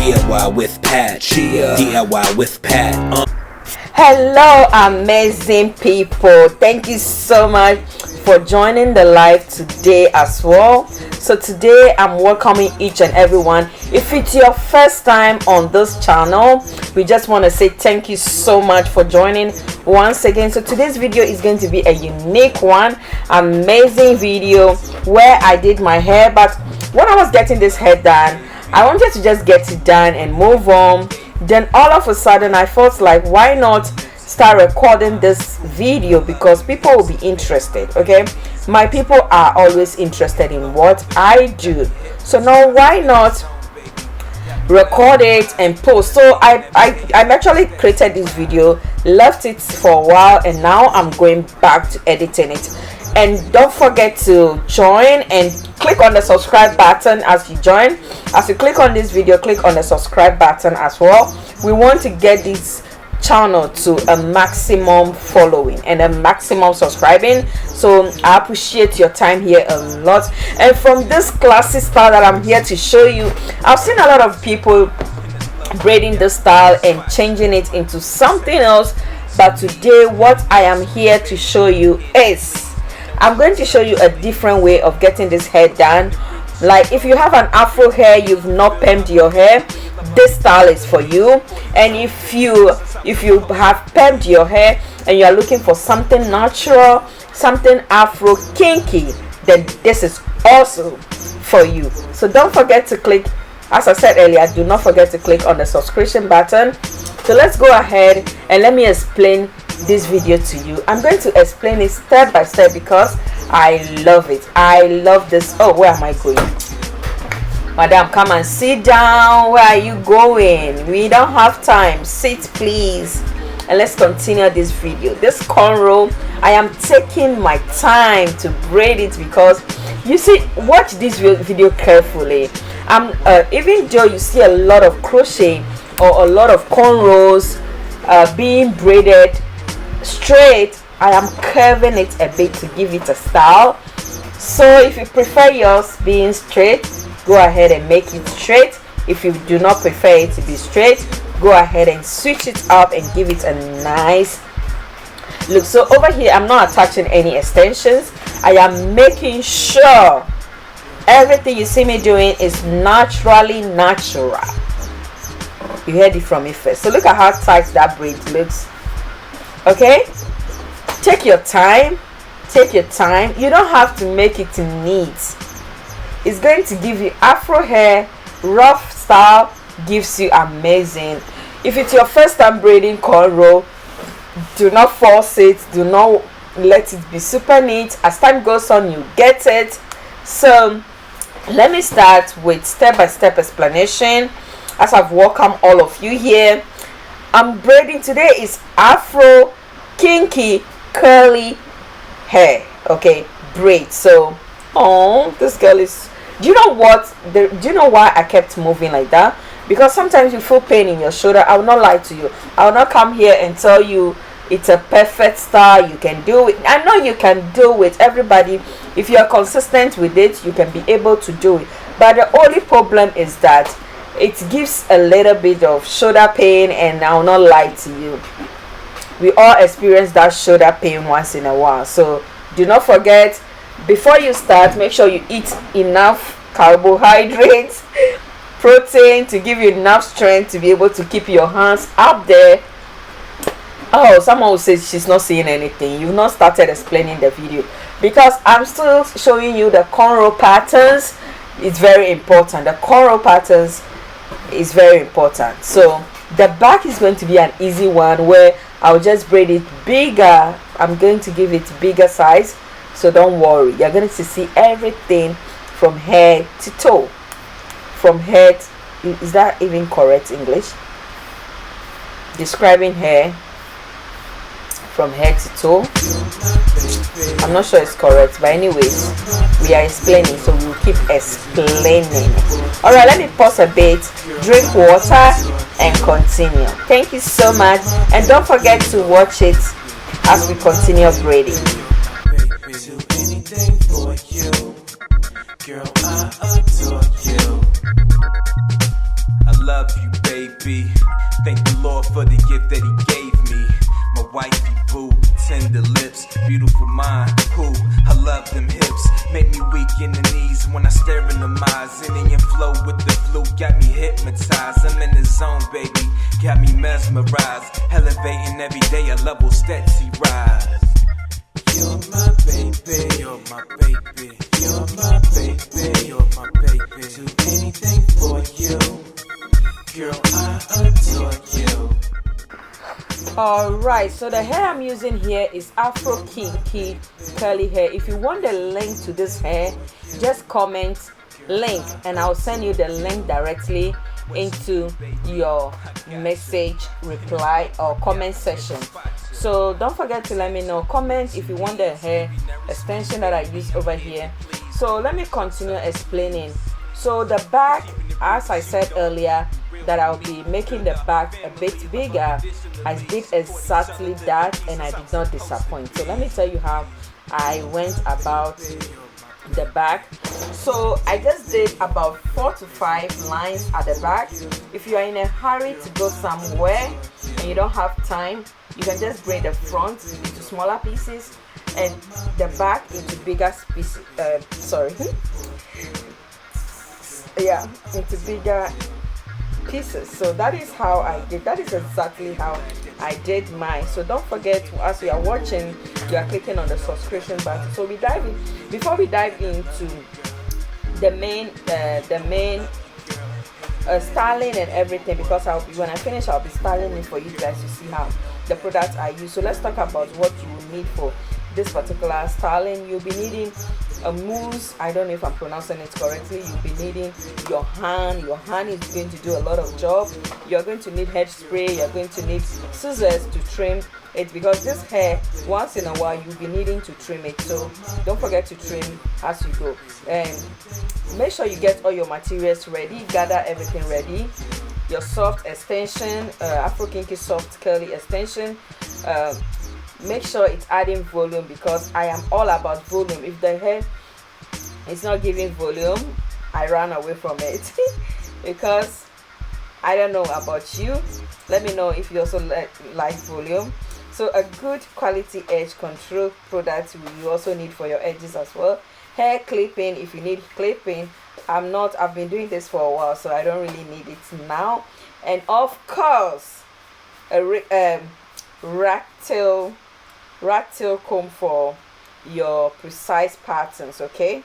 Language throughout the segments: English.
DIY with Pat. DIY with Pat. Hello, amazing people. Thank you so much for joining the live today as well. So today I'm welcoming each and everyone. If it's your first time on this channel, we just want to say thank you so much for joining once again. So today's video is going to be a unique one, amazing video where I did my hair. But when I was getting this hair done, I wanted to just get it done and move on. Then all of a sudden I felt like, why not start recording this video, because people will be interested. Okay, my people are always interested in what I do, so now why not record it and post? So I actually created this video, left it for a while, and now I'm going back to editing it. And don't forget to join and click on the subscribe button as you join. As you click on this video, click on the subscribe button as well. We want to get this channel to a maximum following and a maximum subscribing. So I appreciate your time here a lot. And from this classic style that I'm here to show you, I've seen a lot of people braiding the style and changing it into something else. But today what I am here to show you is, I'm going to show you a different way of getting this hair done. Like if you have an afro hair, you've not permed your hair, this style is for you. And if you have permed your hair and you are looking for something natural, something afro kinky, then this is also for you. So don't forget to click, as I said earlier, do not forget to click on the subscription button. So let's go ahead and let me explain this video to you. I'm going to explain it step by step because I love it. I love this. Oh, where am I going? Madam, come and sit down. Where are you going? We don't have time. Sit please, and let's continue this video. This cornrow, I am taking my time to braid it because you see, watch this video carefully. Even though you see a lot of crochet or a lot of cornrows being braided straight, I am curving it a bit to give it a style. So if you prefer yours being straight, go ahead and make it straight. If you do not prefer it to be straight, go ahead and switch it up and give it a nice look. So over here I'm not attaching any extensions. I am making sure everything you see me doing is naturally natural. You heard it from me first. So look at how tight that braid looks. Okay, take your time, you don't have to make it neat. It's going to give you afro hair. Rough style gives you amazing. If it's your first time braiding cornrow, do not force it, do not let it be super neat. As time goes on, you get it. So let me start with step-by-step explanation as I've welcomed all of you here. I'm braiding today is afro kinky curly hair, okay, braid. So oh, this girl is, do you know what, do you know why I kept moving like that? Because sometimes you feel pain in your shoulder. I will not lie to you. I will not come here and tell you it's a perfect style, you can do it. I know you can do it. Everybody, if you are consistent with it, you can be able to do it. But the only problem is that it gives a little bit of shoulder pain, and I will not lie to you, we all experience that shoulder pain once in a while. So do not forget, before you start, make sure you eat enough carbohydrates, protein, to give you enough strength to be able to keep your hands up there. Oh, someone will say she's not seeing anything. You've not started explaining the video, because I'm still showing you the cornrow patterns. It's very important. The cornrow patterns is very important. So the back is going to be an easy one where I'll just braid it bigger. I'm going to give it bigger size, so don't worry. You're going to see everything from head to toe. From head, is that even correct English? Describing hair from head to toe. I'm not sure it's correct, but anyways, we are explaining, so we'll keep explaining. All right, let me pause a bit, drink water, and continue. Thank you so much, and don't forget to watch it as we continue braiding. Girl, I adore you. I love love you, baby. Thank the Lord for the gift that He gave me. My wifey boo, tender lips, beautiful mind, who I love them hips. Make me weak in the knees when I stare in them eyes. Indian flow with the flu got me hypnotized. I'm in the zone, baby, got me mesmerized. Elevating every day, a level steady rise. You're my baby, you're my baby, you're my baby, you're my baby. Do anything for you, girl, I adore you. Alright, so the hair I'm using here is Afro kinky curly hair. If you want the link to this hair, just comment link and I'll send you the link directly into your message reply or comment section. So don't forget to let me know, comment if you want the hair extension that I use over here. So let me continue explaining. So the back, as I said earlier, that I'll be making the back a bit bigger. I did exactly that and I did not disappoint. So let me tell you how I went about the back. So I just did about 4 to 5 lines at the back. If you are in a hurry to go somewhere and you don't have time, you can just braid the front into smaller pieces and the back into bigger pieces. Into bigger pieces. So that is how I did. That is exactly how I did mine. So don't forget, as you are watching, you are clicking on the subscription button. So before we dive into the main styling and everything, because when I finish I'll be styling it for you guys to see how the products I use. So let's talk about what you will need for this particular styling. You'll be needing a mousse. I don't know if I'm pronouncing it correctly. You'll be needing your hand. Your hand is going to do a lot of job. You're going to need hairspray. You're going to need scissors to trim it, because this hair, once in a while you'll be needing to trim it. So don't forget to trim as you go, and make sure you get all your materials ready. Gather everything ready. Your soft extension, Afro kinky soft curly extension. Make sure it's adding volume, because I am all about volume. If the hair is not giving volume, I run away from it because I don't know about you. Let me know if you also like volume. So a good quality edge control product you also need for your edges as well. Hair clipping, if you need clipping. I've been doing this for a while, so I don't really need it now. And of course a rat tail comb for your precise patterns. Okay,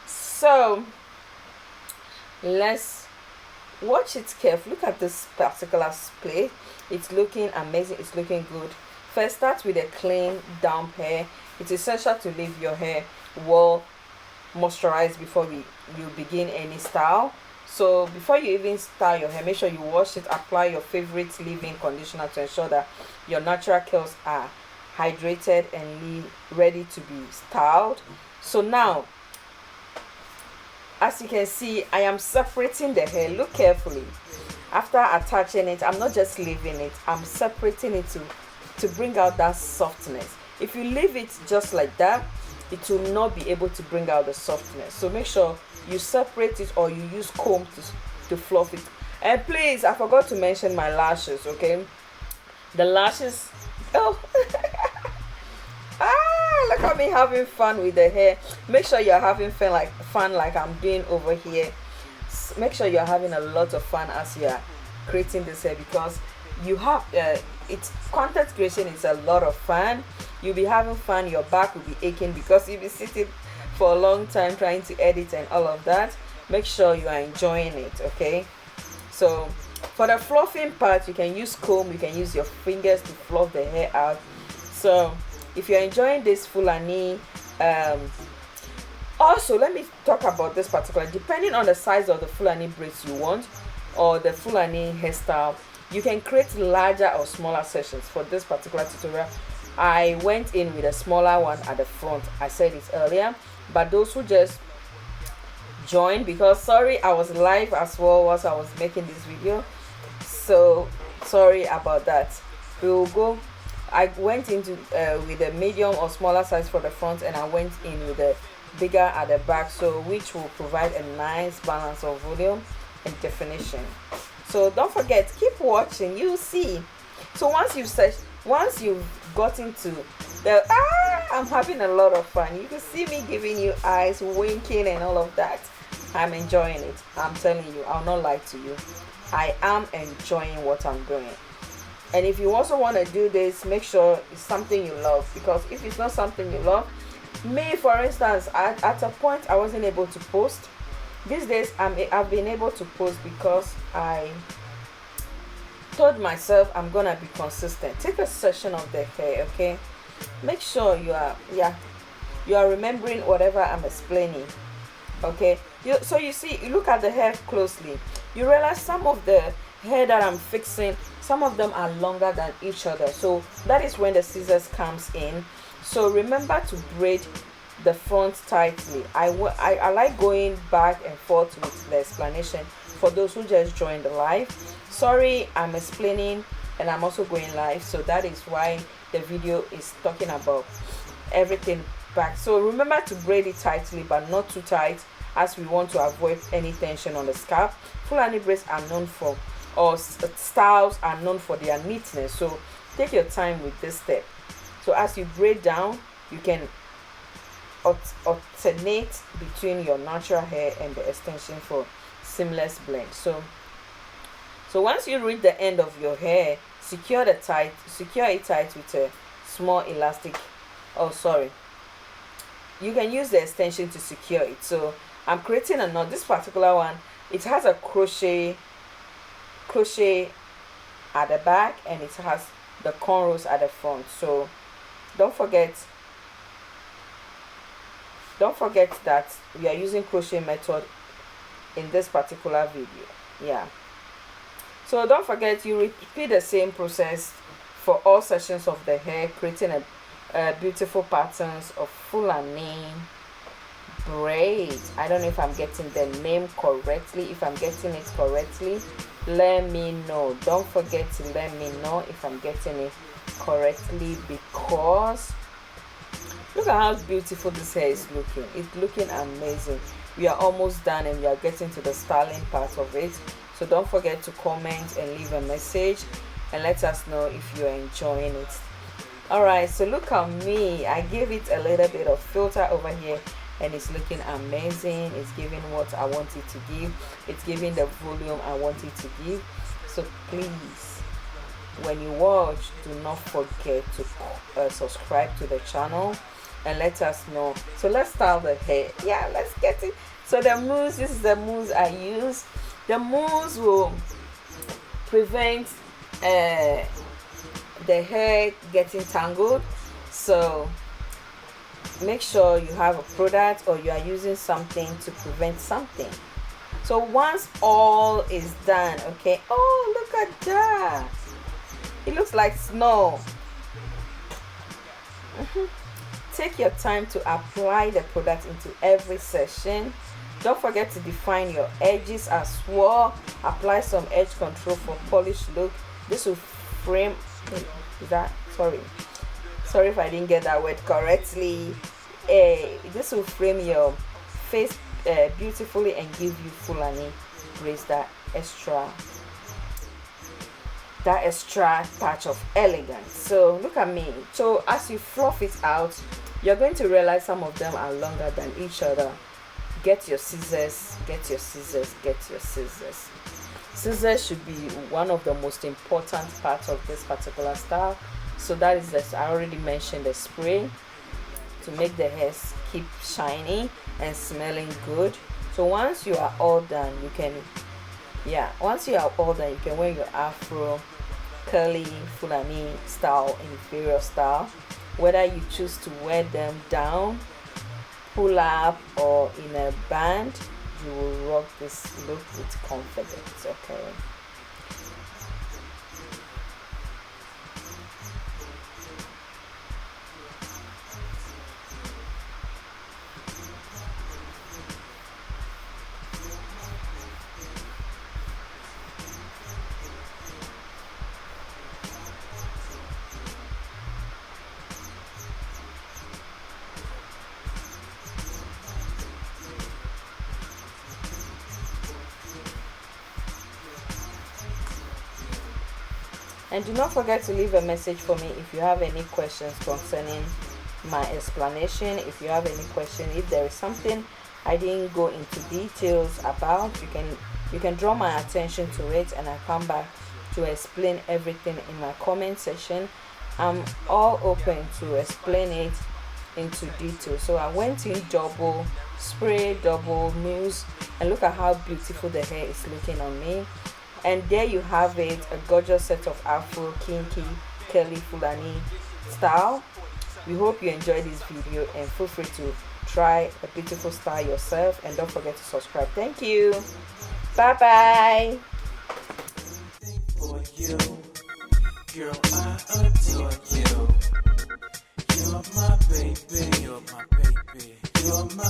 so let's watch it carefully. Look at this particular split. It's looking amazing. It's looking good. First, start with a clean damp hair. It's essential to leave your hair well moisturized before you begin any style. So before you even style your hair, make sure you wash it. Apply your favorite leave-in conditioner to ensure that your natural curls are hydrated and ready to be styled. So now, as you can see, I am separating the hair. Look carefully. After attaching it, I'm not just leaving it, I'm separating it to bring out that softness. If you leave it just like that, it will not be able to bring out the softness. So make sure you separate it, or you use comb to fluff it. And please, I forgot to mention my lashes. Okay, the lashes, oh look at me having fun with the hair. Make sure you're having fun like I'm doing over here. Make sure you're having a lot of fun as you are creating this hair, because you have it's content creation is a lot of fun. You'll be having fun. Your back will be aching because you'll be sitting for a long time trying to edit and all of that. Make sure you are enjoying it. Okay, so for the fluffing part, you can use comb, you can use your fingers to fluff the hair out. So if you're enjoying this Fulani, also let me talk about this particular, depending on the size of the Fulani braids you want or the Fulani hairstyle, you can create larger or smaller sections. For this particular tutorial, I went in with a smaller one at the front. I said it earlier, but those who just joined, because sorry, I was live as well whilst I was making this video, so sorry about that. We will go, I went into with a medium or smaller size for the front, and I went in with a bigger at the back, so which will provide a nice balance of volume and definition. So don't forget, keep watching, you'll see. So once you've got into the I'm having a lot of fun. You can see me giving you eyes, winking and all of that. I'm enjoying it. I'm telling you, I'll not lie to you. I am enjoying what I'm doing. And if you also want to do this, make sure it's something you love, because if it's not something you love, me for instance, at a point I wasn't able to post. These days I've been able to post because I told myself I'm gonna be consistent. Take a session of the hair, okay? Make sure you are remembering whatever I'm explaining, okay? So you see, you look at the hair closely, you realize some of the hair that I'm fixing, some of them are longer than each other, so that is when the scissors comes in. So remember to braid the front tightly. I like going back and forth with the explanation for those who just joined the live. Sorry, I'm explaining and I'm also going live, so that is why the video is talking about everything back. So remember to braid it tightly, but not too tight, as we want to avoid any tension on the scalp. Fulani braids are known for, or styles are known for their neatness, so take your time with this step. So as you braid down, you can alternate between your natural hair and the extension for seamless blend. So once you reach the end of your hair, secure it tight with a small elastic. Oh, sorry, you can use the extension to secure it. So I'm creating a knot. This particular one, it has a crochet at the back and it has the cornrows at the front. So don't forget that we are using crochet method in this particular video. Yeah, so don't forget, you repeat the same process for all sections of the hair, creating a beautiful patterns of Fulani braids. I don't know if I'm getting the name correctly. If I'm getting it correctly, let me know. Don't forget to let me know if I'm getting it correctly, because look at how beautiful this hair is looking. It's looking amazing. We are almost done and we are getting to the styling part of it. So don't forget to comment and leave a message and let us know if you're enjoying it. Alright, so look at me. I gave it a little bit of filter over here and it's looking amazing. It's giving what I want it to give. It's giving the volume I want it to give. So please, when you watch, do not forget to subscribe to the channel and let us know. So let's style the hair. Yeah, let's get it. So the mousse, this is the mousse I use. The mousse will prevent the hair getting tangled. So make sure you have a product or you are using something to prevent something. So once all is done, okay, oh, look at that, it looks like snow. Take your time to apply the product into every section. Don't forget to define your edges as well. Apply some edge control for polished look. This will frame, is that, sorry if I didn't get that word correctly. This will frame your face beautifully and give you Fulani braids that extra touch of elegance. So look at me. So as you fluff it out, you're going to realize some of them are longer than each other. Get your scissors, get your scissors, get your scissors. Scissors should be one of the most important parts of this particular style. So that is this. I already mentioned the spray to make the hairs keep shiny and smelling good. So once you are all done, you can wear your Afro, curly, Fulani style in various style. Whether you choose to wear them down, pull up, or in a band, you will rock this look with confidence, okay? And do not forget to leave a message for me if you have any questions concerning my explanation. If you have any question, if there is something I didn't go into details about, you can draw my attention to it, and I come back to explain everything in my comment section. I'm all open to explain it into detail. So I went in double spray, double mousse, and look at how beautiful the hair is looking on me. And there you have it, a gorgeous set of Afro, kinky, curly Fulani style. We hope you enjoyed this video, and feel free to try a beautiful style yourself, and don't forget to subscribe. Thank you. Bye bye. For you, girl, I adore you. You're my baby, you're my baby, you're my